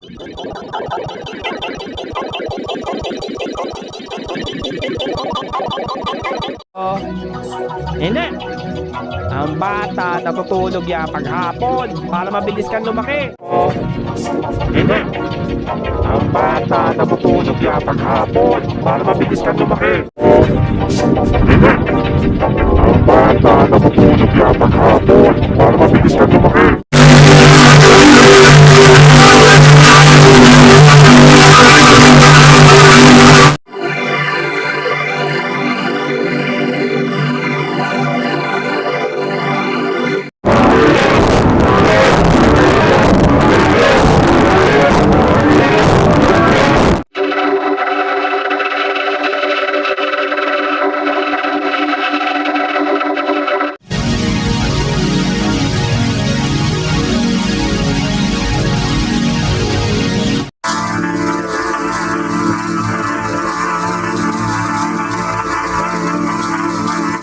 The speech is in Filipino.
Oh, hindi. Ang bata natutulog yan paghapon para mabilis kang lumaki. Oh, hindi. Ang bata natutulog yan paghapon para mabilis kang lumaki. Oh, hindi.